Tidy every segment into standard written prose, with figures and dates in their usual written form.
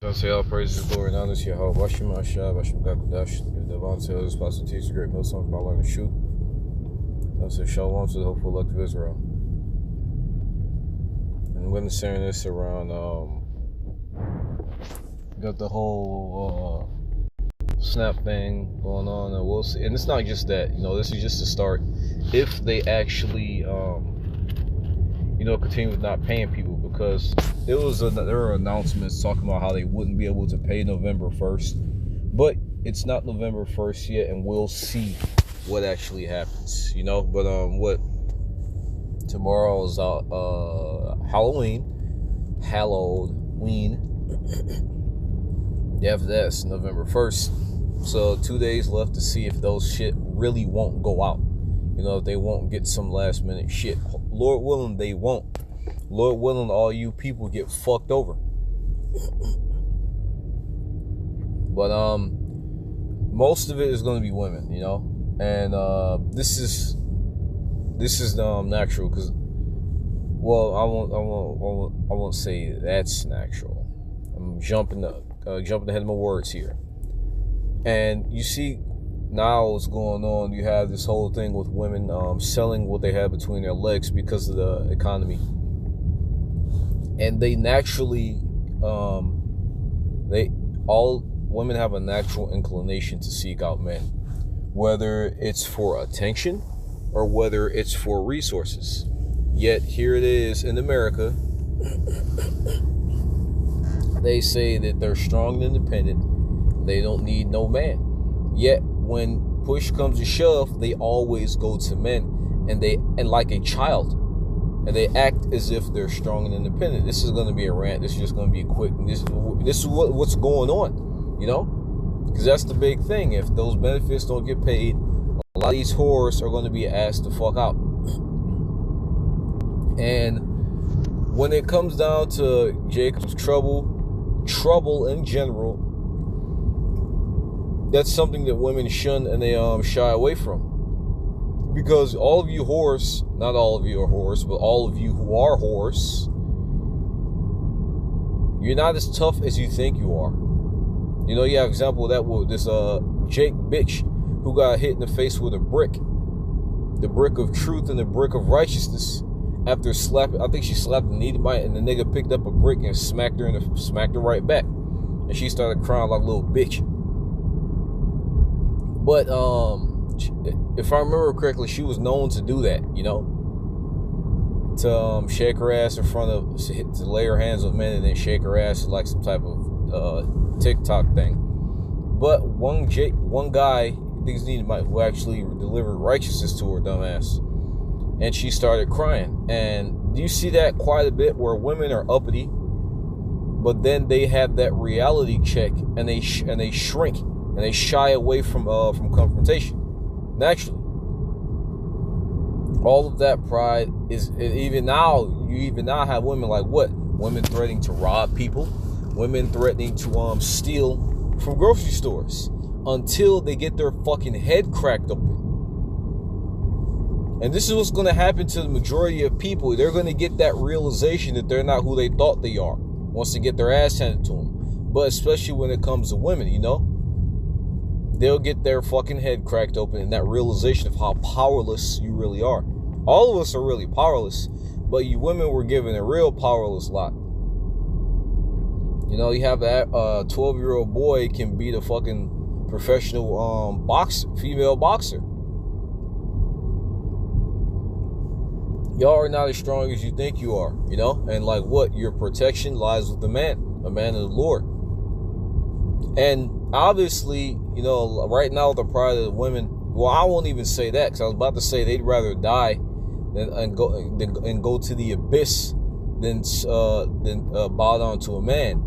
I say all praises, glory, and honor to Yahweh. Bashim Ashah, Bashim Gakudash, the Devon Taylor's Apostle teaches great mill songs by learning the shoot. I say shalom to the hopeful elect of Israel. And I'm going to sharing this around, got the whole snap thing going on, and we'll see. And it's not just that, this is just a start. If they actually, continue with not paying people, because there were announcements talking about how they wouldn't be able to pay November 1st, but it's not November 1st yet, and we'll see what actually happens, but what tomorrow is Halloween. After that's November 1st, so 2 days left to see if those shit really won't go out, if they won't get some last minute shit. Lord willing, they won't. Lord willing, all you people get fucked over. But most of it is going to be women, and this is natural, because, well, I won't say that's natural. I'm jumping ahead of my words here. And you see now what's going on. You have this whole thing with women selling what they have between their legs because of the economy. And they naturally, all women have a natural inclination to seek out men, whether it's for attention or whether it's for resources. Yet here it is in America. They say that they're strong and independent. They don't need no man. Yet when push comes to shove, they always go to men, and like a child. And they act as if they're strong and independent. This is going to be a rant. This is just going to be quick. This is what's going on, because that's the big thing. If those benefits don't get paid, a lot of these whores are going to be asked to fuck out. And when it comes down to Jacob's trouble in general, that's something that women shun and they shy away from. Because all of you whores, not all of you are whores, but all of you who are whores, you're not as tough as you think you are. You have an example of that with this Jake bitch who got hit in the face with a brick. The brick of truth and the brick of righteousness. After slapping, I think she slapped the knee, and the nigga picked up a brick and smacked her right back. And she started crying like a little bitch. But if I remember correctly, she was known to do that, to shake her ass in front of, to lay her hands on men and then shake her ass like some type of TikTok thing. But one guy, I think his name who actually delivered righteousness to her dumbass, and she started crying. And you see that quite a bit where women are uppity, but then they have that reality check and they shrink and they shy away from confrontation. Naturally, all of that pride is even now. You even now have women like what? Women threatening to rob people, women threatening to steal from grocery stores until they get their fucking head cracked open. And this is what's going to happen to the majority of people. They're going to get that realization that they're not who they thought they are once they get their ass handed to them. But especially when it comes to women, they'll get their fucking head cracked open, and that realization of how powerless you really are. All of us are really powerless, but you women were given a real powerless lot. You have that 12-year-old boy can beat a fucking professional female boxer. Y'all are not as strong as you think you are, and like what? Your protection lies with a man of the Lord. And obviously, right now the pride of the women, well, I won't even say that, because I was about to say they'd rather die than go to the abyss than bow down to a man.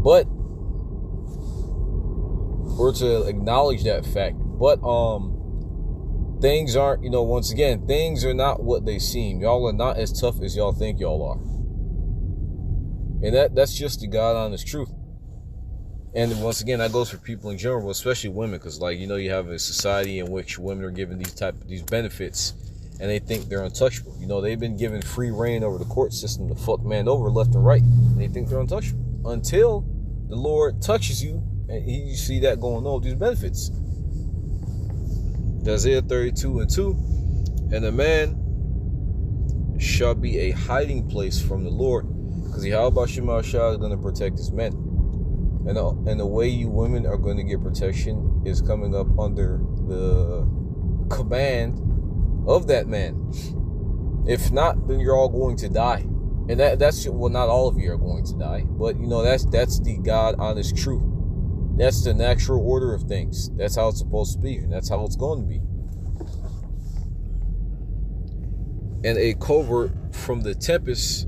But or to acknowledge that fact. But things aren't, once again, things are not what they seem. Y'all are not as tough as y'all think y'all are. And that's just the God honest truth. And once again, that goes for people in general, especially women, because you have a society in which women are given these benefits, and they think they're untouchable. They've been given free reign over the court system to fuck man over left and right, and they think they're untouchable until the Lord touches you, and you see that going on with these benefits. Isaiah 32:2, and a man shall be a hiding place from the Lord, because Yahweh Shema Shah is going to protect his men. And the way you women are going to get protection is coming up under the command of that man. If not, then you're all going to die. And that's well, not all of you are going to die, but that's the God honest truth. That's the natural order of things. That's how it's supposed to be, and that's how it's going to be. And a covert from the tempest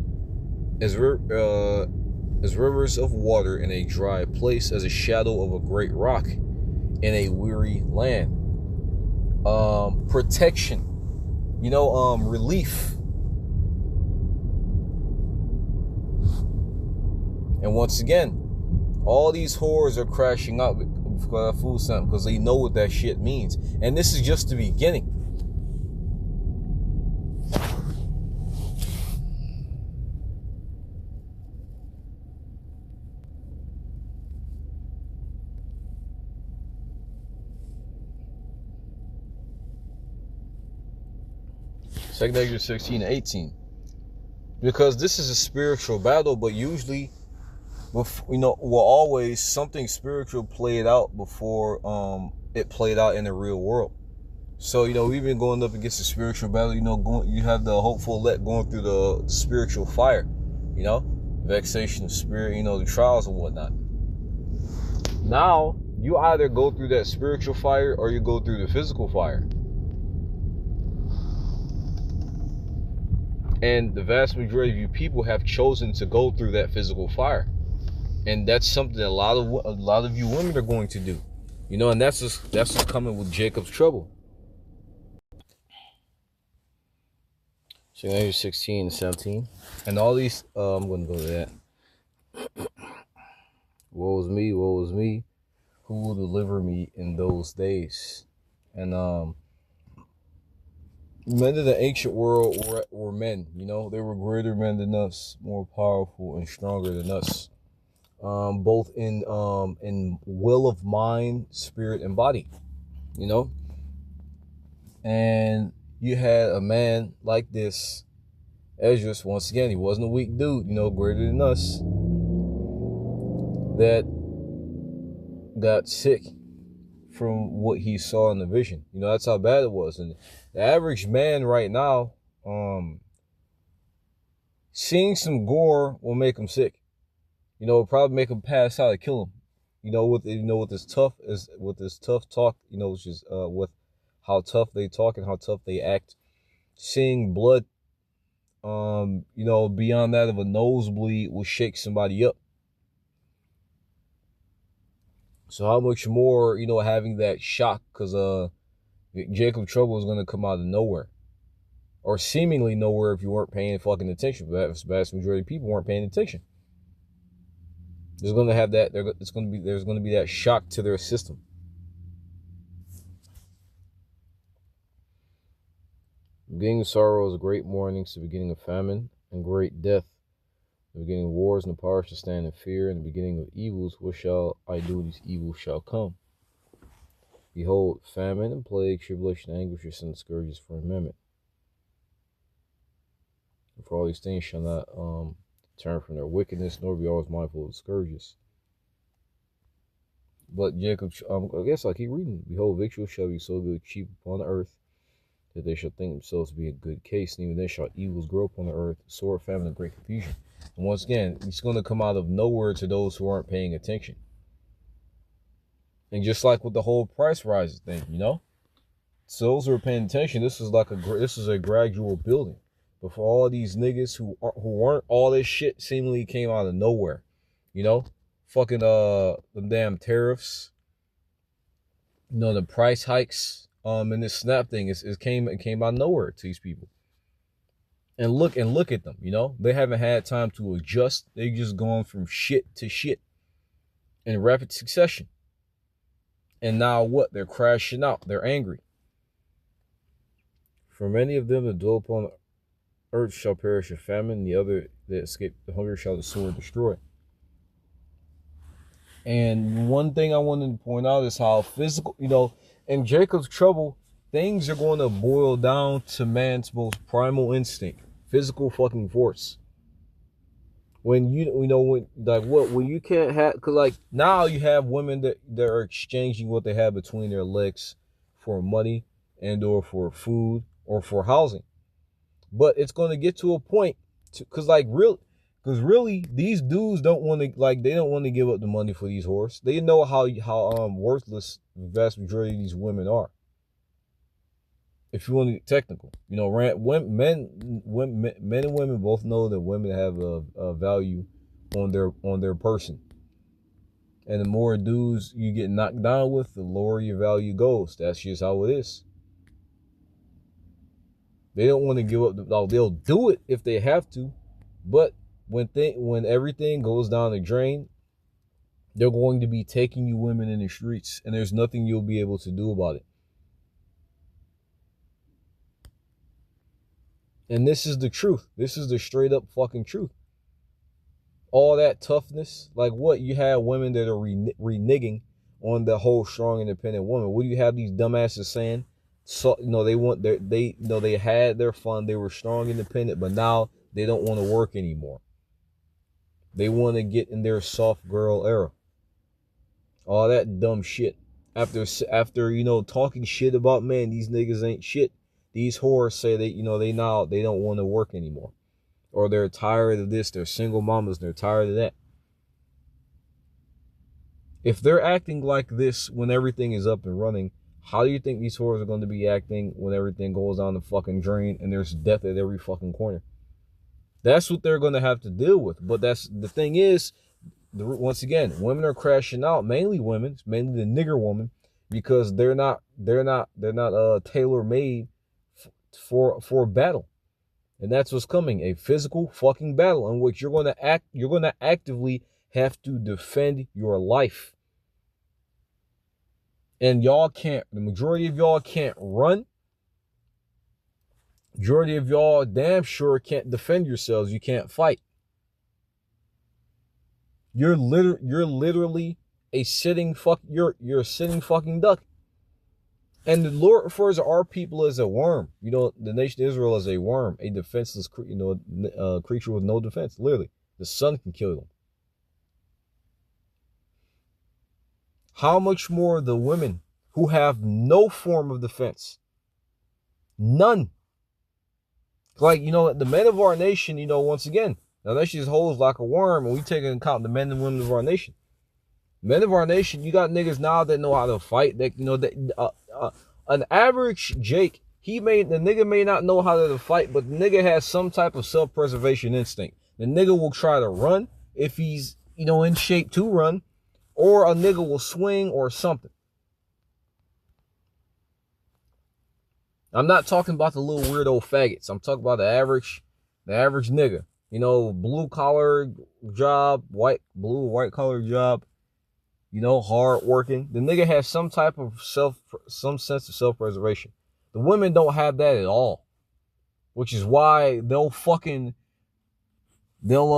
as rivers of water in a dry place, as a shadow of a great rock in a weary land. Protection, relief. And once again, all these whores are crashing out for food stamp because they know what that shit means. And this is just the beginning. Second Ezra 16:18. Because this is a spiritual battle, but usually, always something spiritual played out before it played out in the real world. So, we've been going up against the spiritual battle, you have the hopeful elect going through the spiritual fire, vexation of spirit, the trials and whatnot. Now, you either go through that spiritual fire or you go through the physical fire. And the vast majority of you people have chosen to go through that physical fire. And that's something that a lot of you women are going to do. And that's just coming with Jacob's trouble. So now you're 16 and 17. And all these, I'm going to go to that. Woe is me, who will deliver me in those days? And men of the ancient world were men, they were greater men than us, more powerful and stronger than us. Both in will of mind, spirit, and body, And you had a man like this, Esdras, once again, he wasn't a weak dude, greater than us, that got sick from what he saw in the vision. That's how bad it was. And the average man right now, seeing some gore will make him sick. It'll probably make him pass out and kill him. With this tough talk, which is with how tough they talk and how tough they act. Seeing blood, beyond that of a nosebleed will shake somebody up. So how much more, having that shock, because Jacob trouble is going to come out of nowhere, or seemingly nowhere if you weren't paying fucking attention. But the vast majority of people weren't paying attention. There's going to have that. There's going to be that shock to their system. The beginning of sorrow is great mournings, the beginning of famine and great death. The beginning of wars and the power shall stand in fear, and the beginning of evils, what shall I do? These evils shall come. Behold, famine and plague, tribulation and anguish, and the scourges for amendment. And for all these things shall not turn from their wickedness, nor be always mindful of the scourges. But Jacob, I guess I keep reading. Behold, victuals shall be so good, cheap upon the earth, that they shall think themselves to be in good case, and even then shall evils grow upon the earth, sword, famine, and great confusion. And once again, it's going to come out of nowhere to those who aren't paying attention. And just like with the whole price rises thing, so those who are paying attention, this is a gradual building. But for all these niggas who weren't, all this shit seemingly came out of nowhere, fucking the damn tariffs, the price hikes, and this snap thing it came out of nowhere to these people. And look at them, they haven't had time to adjust. They just gone from shit to shit in rapid succession. And now what? They're crashing out. They're angry. For many of them that dwell upon the earth shall perish of famine, the other that escape the hunger shall the sword destroy. And one thing I wanted to point out is how physical, in Jacob's trouble, things are going to boil down to man's most primal instinct, physical fucking force. When when you can't have, because like now you have women that are exchanging what they have between their legs for money and or for food or for housing. But it's going to get to a point, because really these dudes don't want to, they don't want to give up the money for these whores. They know how worthless the vast majority of these women are. If you want to get technical, men and women both know that women have a value on their person, and the more dudes you get knocked down with, the lower your value goes. That's just how it is. They don't want to give up. They'll do it if they have to, but when everything goes down the drain, they're going to be taking you women in the streets, and there's nothing you'll be able to do about it. And this is the truth. This is the straight up fucking truth. All that toughness, like what? You have women that are reneging on the whole strong, independent woman. What do you have these dumbasses saying? So they had their fun. They were strong, independent, but now they don't want to work anymore. They want to get in their soft girl era. All that dumb shit. After talking shit about men, these niggas ain't shit. These whores say they don't want to work anymore. Or they're tired of this. They're single mamas. They're tired of that. If they're acting like this when everything is up and running, how do you think these whores are going to be acting when everything goes down the fucking drain and there's death at every fucking corner? That's what they're going to have to deal with. But that's the thing is, once again, women are crashing out. Mainly women, mainly the nigger woman, because they're not tailor made for battle. And that's what's coming, a physical fucking battle in which you're going to actively have to defend your life. And the majority of y'all can't run. Majority of y'all damn sure can't defend yourselves. You can't fight. You're literally a sitting you're a sitting fucking duck. And the Lord refers to our people as a worm. The nation of Israel as a worm, a defenseless creature with no defense. Literally, the sun can kill them. How much more the women who have no form of defense? None. Like, the men of our nation, once again, now that just holds like a worm, and we take into account the men and women of our nation. Men of our nation, you got niggas now that know how to fight. That an average Jake, the nigga may not know how to fight, but the nigga has some type of self-preservation instinct. The nigga will try to run if he's in shape to run, or a nigga will swing or something. I'm not talking about the little weirdo faggots. I'm talking about the average nigga. Blue collar job, white collar job. Hard working. The nigga has some sense of self-preservation. The women don't have that at all, which is why they'll deal with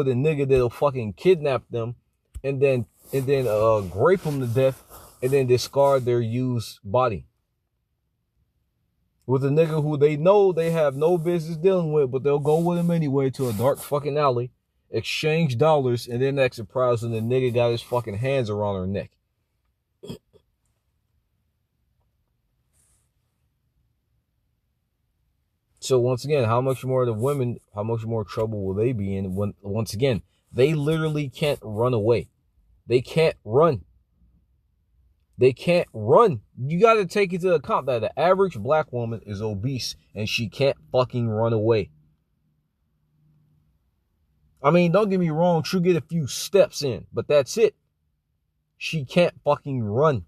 a nigga that'll fucking kidnap them, and then grape them to death, and then discard their used body. With a nigga who they know they have no business dealing with, but they'll go with him anyway to a dark fucking alley, exchange dollars, and then act surprised when the nigga got his fucking hands around her neck. So once again, how much more trouble will they be in when, once again, they literally can't run away. They can't run. They can't run. You got to take into account that the average black woman is obese and she can't fucking run away. I mean, don't get me wrong, she'll get a few steps in, but that's it. She can't fucking run.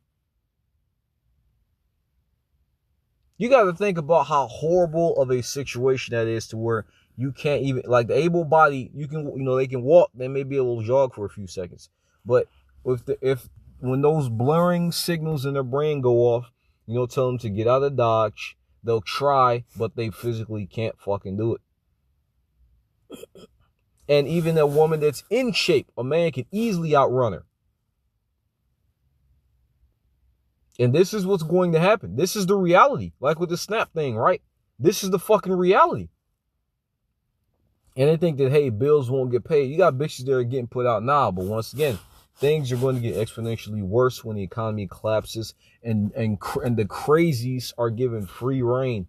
You got to think about how horrible of a situation that is, to where you can't even, like, the able body, they can walk, they may be able to jog for a few seconds, but when those blurring signals in their brain go off, tell them to get out of Dodge, they'll try, but they physically can't fucking do it. And even a woman that's in shape, a man can easily outrun her. And this is what's going to happen. This is the reality. Like with the Snap thing, right? This is the fucking reality. And they think that, hey, bills won't get paid. You got bitches that are getting put out now. But once again, things are going to get exponentially worse when the economy collapses and the crazies are given free reign.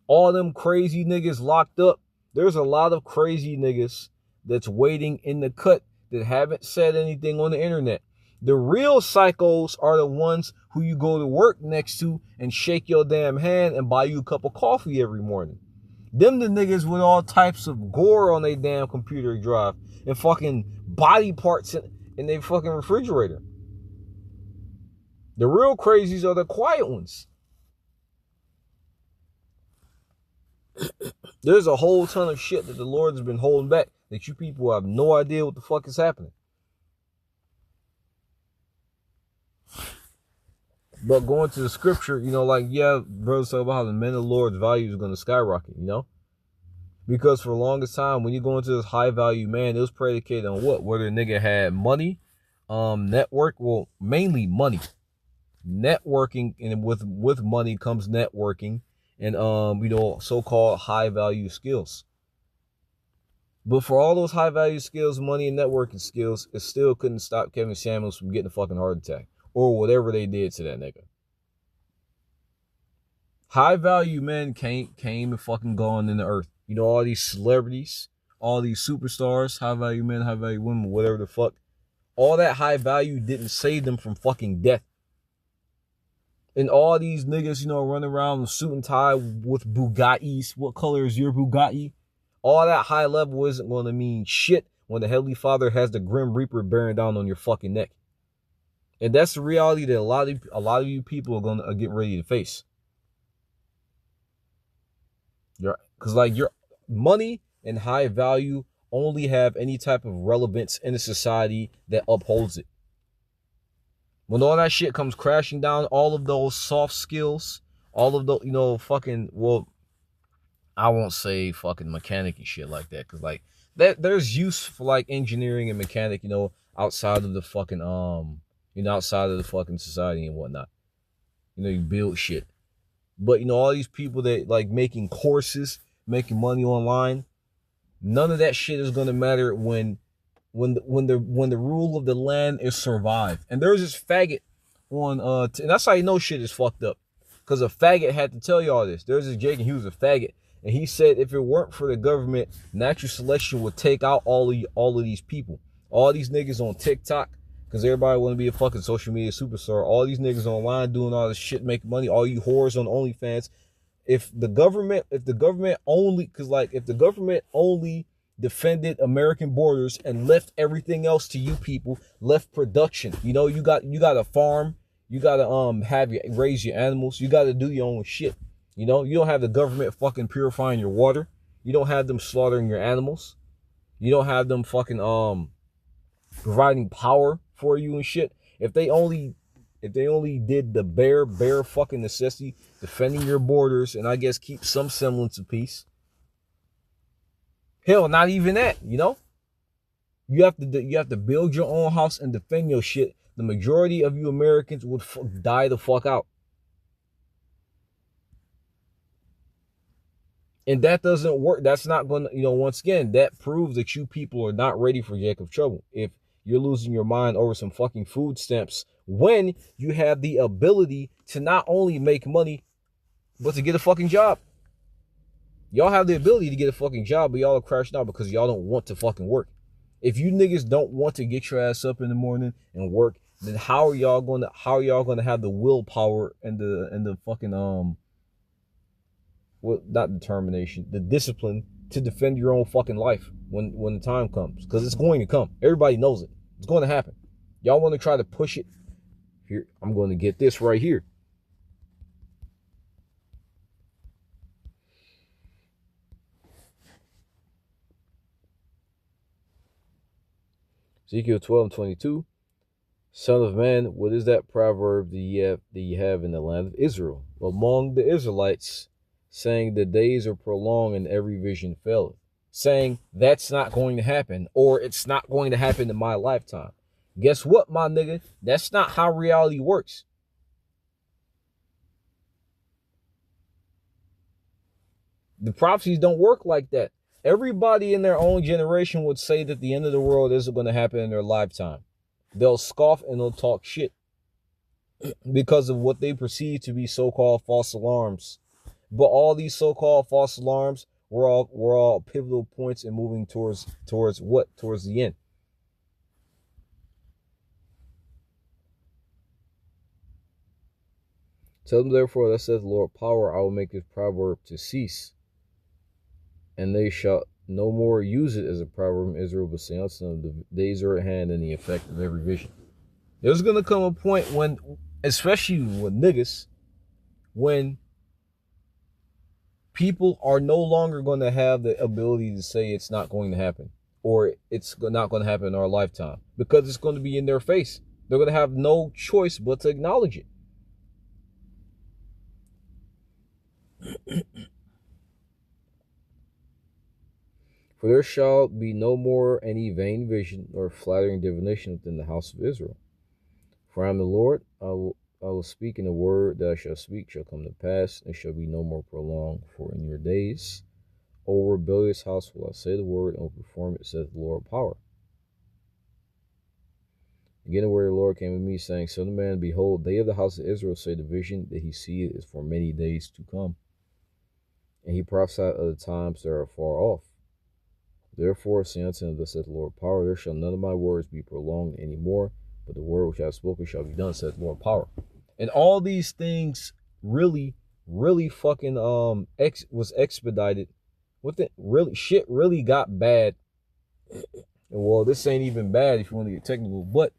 All them crazy niggas locked up. There's a lot of crazy niggas that's waiting in the cut that haven't said anything on the internet. The real psychos are the ones who you go to work next to and shake your damn hand and buy you a cup of coffee every morning. Them the niggas with all types of gore on their damn computer drive and fucking body parts in their fucking refrigerator. The real crazies are the quiet ones. There's a whole ton of shit that the Lord has been holding back that you people have no idea what the fuck is happening. But going to the scripture, like, yeah, brothers talk about how the men of the Lord's value is going to skyrocket, Because for the longest time, when you go into this high value man, it was predicated on what? Whether a nigga had money, network, well, mainly money. Networking, and with money comes networking and, so-called high value skills. But for all those high value skills, money and networking skills, it still couldn't stop Kevin Samuels from getting a fucking heart attack. Or whatever they did to that nigga. High value men came and fucking gone in the earth. All these celebrities, all these superstars, high value men, high value women, whatever the fuck. All that high value didn't save them from fucking death. And all these niggas, running around with suit and tie with Bugattis. What color is your Bugatti? All that high level isn't going to mean shit when the Heavenly Father has the Grim Reaper bearing down on your fucking neck. And that's the reality that a lot of you people are going to get ready to face. Because your money and high value only have any type of relevance in a society that upholds it. When all that shit comes crashing down, all of those soft skills, all of the, I won't say fucking mechanic and shit like that. Because there's use for engineering and mechanic, outside of the fucking, outside of the fucking society and whatnot. You build shit. But, all these people that making courses, making money online, none of that shit is going to matter when the rule of the land is survived. And there's this faggot on, and that's how you know shit is fucked up. Because a faggot had to tell you all this. There's this Jake and he was a faggot. And he said if it weren't for the government, natural selection would take out all of these people. All these niggas on TikTok. Because everybody want to be a fucking social media superstar. All these niggas online doing all this shit, making money. All you whores on OnlyFans. If the government only defended American borders and left everything else to you people, left production. You got a farm. You got to raise your animals. You got to do your own shit. You don't have the government fucking purifying your water. You don't have them slaughtering your animals. You don't have them fucking providing power for you and shit. If they only did the bare fucking necessity, defending your borders, and I guess keep some semblance of peace. Hell, not even that, You have to build your own house and defend your shit. The majority of you Americans would die the fuck out. And that doesn't work. That's not going to, once again, that proves that you people are not ready for Jacob's trouble. If you're losing your mind over some fucking food stamps when you have the ability to not only make money, but to get a fucking job. Y'all have the ability to get a fucking job, but y'all are crashing out because y'all don't want to fucking work. If you niggas don't want to get your ass up in the morning and work, then how are y'all going to have the willpower and the fucking not determination, the discipline to defend your own fucking life when the time comes? Because it's going to come. Everybody knows it. It's going to happen. Y'all want to try to push it? Here, I'm going to get this right here. Ezekiel 12:22. Son of man, what is that proverb that you have in the land of Israel, among the Israelites, saying the days are prolonged and every vision faileth? saying that's not going to happen, or it's not going to happen in my lifetime. Guess what, my nigga? That's not how reality works. The prophecies don't work like that. Everybody in their own generation would say that the end of the world isn't going to happen in their lifetime. They'll scoff and they'll talk shit because of what they perceive to be so-called false alarms. But all these so-called false alarms were all pivotal points in moving towards what? Towards the end. Tell them therefore, that says the Lord power, I will make this proverb to cease, and they shall no more use it as a proverb in Israel, but say unto them, the days are at hand and the effect of every vision. There's gonna come a point when, especially with niggas, when people are no longer going to have the ability to say it's not going to happen, or it's not going to happen in our lifetime, because it's going to be in their face. They're going to have no choice but to acknowledge it. For there shall be no more any vain vision or flattering divination within the house of Israel. For I am the Lord, I will speak, and the word that I shall speak shall come to pass, and shall be no more prolonged. For in your days, O rebellious house, will I say the word, and will perform it, saith the Lord of power. Again, the word of the Lord came to me, saying, Son of man, behold, they of the house of Israel say the vision that he seeth is for many days to come. And he prophesied of the times that are far off. Therefore, say unto them, thus saith the Lord of power, there shall none of my words be prolonged any more, but the word which I have spoken shall be done, saith the Lord of power. And all these things really fucking was expedited. With it, really shit really got bad. Well, this ain't even bad if you want to get technical, but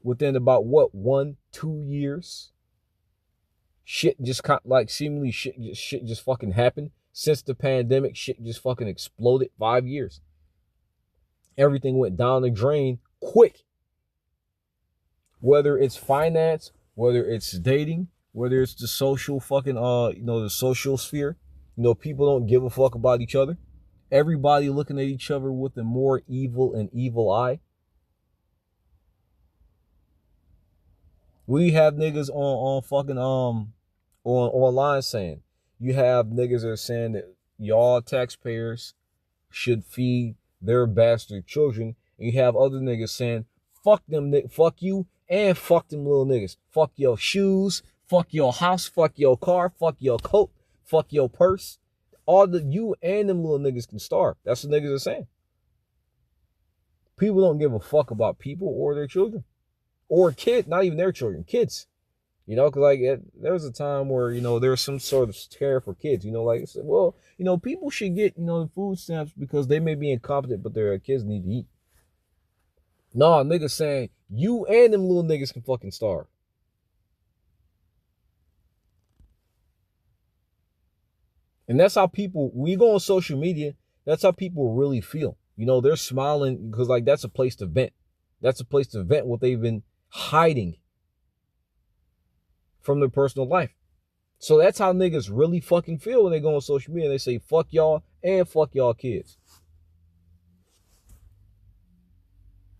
within about what, 1-2 years, shit just like seemingly shit just fucking happened. Since the pandemic, shit just fucking exploded. 5 years. Everything went down the drain quick. Whether it's finance, whether it's dating, whether it's the social fucking the social sphere, people don't give a fuck about each other. Everybody looking at each other with a more evil eye. We have niggas on fucking on online saying, you have niggas that are saying that y'all taxpayers should feed their bastard children, and you have other niggas saying, fuck them, fuck you, and fuck them little niggas. Fuck your shoes, fuck your house, fuck your car, fuck your coat, fuck your purse. All the you and them little niggas can starve. That's what niggas are saying. People don't give a fuck about people or their children. Or kids, not even their children, kids. Because like there was a time where, there was some sort of care for kids. Like I said, well, people should get, the food stamps because they may be incompetent, but their kids need to eat. Nah, niggas saying you and them little niggas can fucking starve. And that's how people, when you go on social media, that's how people really feel. They're smiling because like that's a place to vent. That's a place to vent what they've been hiding from their personal life. So that's how niggas really fucking feel when they go on social media and they say fuck y'all and fuck y'all kids.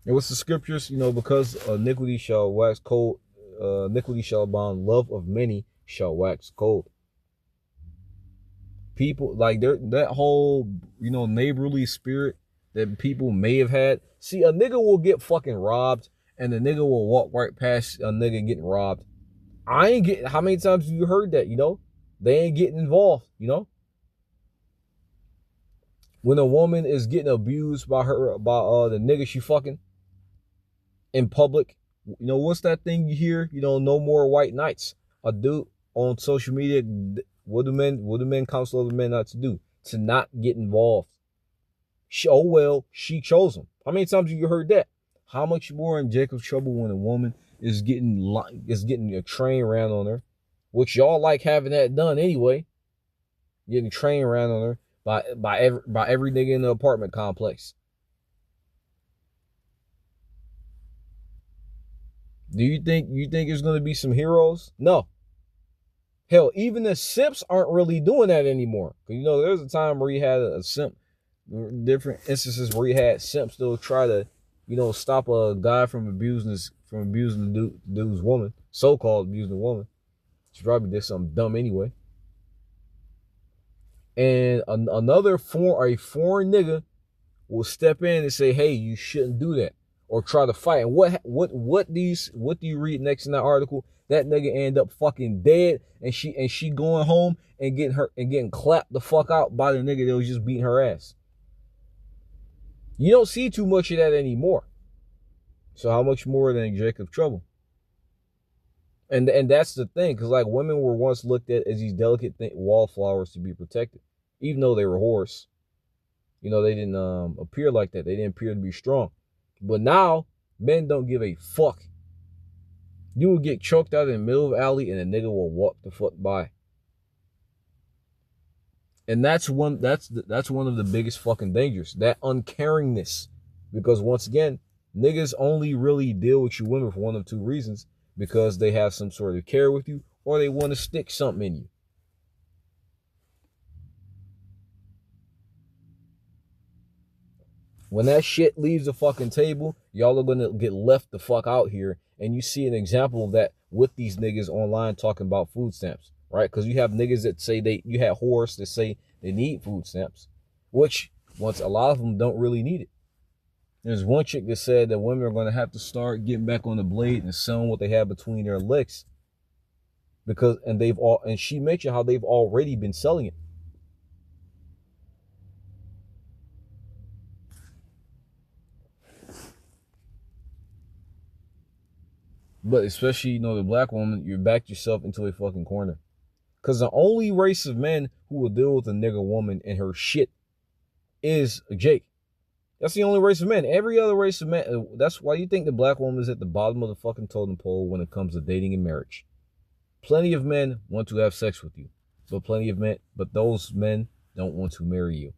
And what's the scriptures? Because iniquity shall wax cold, iniquity shall abound, love of many shall wax cold. People like that whole, neighborly spirit that people may have had. See, a nigga will get fucking robbed and the nigga will walk right past a nigga getting robbed. I ain't getting, how many times have you heard that, They ain't getting involved, When a woman is getting abused by the nigga she fucking in public, what's that thing you hear? No more white knights. A dude on social media, what do men counsel other men not to do? To not get involved. She chose him. How many times have you heard that? How much more in Jacob's trouble when a woman is getting a train ran on her, which y'all like having that done anyway. Getting a train ran on her by every nigga in the apartment complex. Do you think there's gonna be some heroes? No. Hell, even the simps aren't really doing that anymore. Cause there's a time where you had a simp different instances where you had simps still try to, stop a guy from abusing the dude's woman, so-called abusing the woman. She probably did something dumb anyway. And a foreign nigga will step in and say, "Hey, you shouldn't do that," or try to fight. And what do you read next in that article? That nigga end up fucking dead, and she going home and getting clapped the fuck out by the nigga that was just beating her ass. You don't see too much of that anymore. So how much more than Jacob Trouble? And that's the thing, because like women were once looked at as these delicate wallflowers to be protected, even though they were whores. They didn't appear like that. They didn't appear to be strong. But now men don't give a fuck. You will get choked out in the middle of the alley and a nigga will walk the fuck by. And that's one of the biggest fucking dangers, that uncaringness. Because once again, niggas only really deal with you women for one of two reasons: because they have some sort of care with you, or they want to stick something in you. When that shit leaves the fucking table, y'all are gonna get left the fuck out here. And you see an example of that with these niggas online talking about food stamps, right? Because you have niggas that say you have whores that say they need food stamps, which once a lot of them don't really need it. There's one chick that said that women are gonna have to start getting back on the blade and selling what they have between their legs, and she mentioned how they've already been selling it. But especially, the black woman, you backed yourself into a fucking corner. Because the only race of men who will deal with a nigga woman and her shit is Jake. That's the only race of men. Every other race of men, that's why you think the black woman is at the bottom of the fucking totem pole when it comes to dating and marriage. Plenty of men want to have sex with you, but those men don't want to marry you.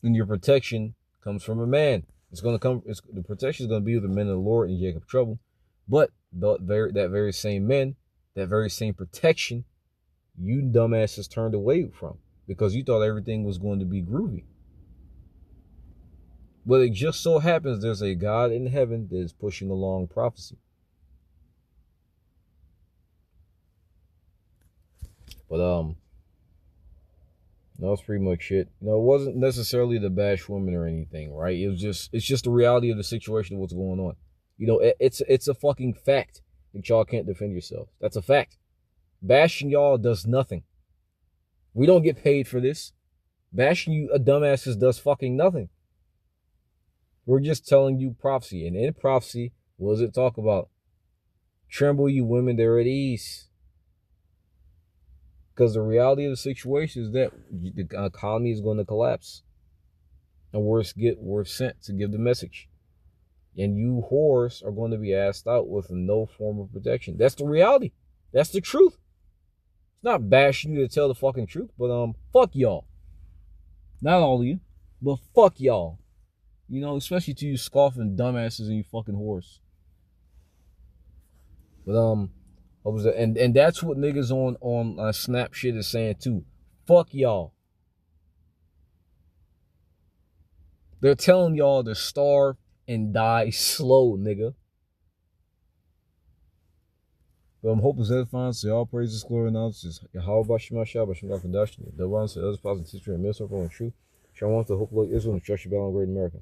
And your protection comes from a man. The protection is going to be with the men of the Lord and Jacob Trouble. But that very same men, that very same protection, you dumbasses turned away from because you thought everything was going to be groovy. But it just so happens there's a God in heaven that is pushing along prophecy. But that's pretty much it. It wasn't necessarily to bash women or anything, right? It's just the reality of the situation of what's going on. It's a fucking fact that y'all can't defend yourselves. That's a fact. Bashing y'all does nothing. We don't get paid for this. Bashing you dumbasses does fucking nothing. We're just telling you prophecy. And in prophecy, what does it talk about? Tremble, you women, they're at ease. Because the reality of the situation is that the economy is going to collapse. And we're sent to give the message. And you whores are going to be asked out with no form of protection. That's the reality. That's the truth. It's not bashing you to tell the fucking truth, but fuck y'all. Not all of you, but fuck y'all. Especially to you scoffing dumbasses and you fucking whores. But and that's what niggas on Snap shit is saying too. Fuck y'all. They're telling y'all to starve and die slow, nigga. But I'm hoping that fine. So all praises, glory, and honor to Yahweh Bashim Ashah, Bashim Gafandashin, the ones that others positive teacher and minister for and true. Shall want to hope like Israel and trust your battle in great America.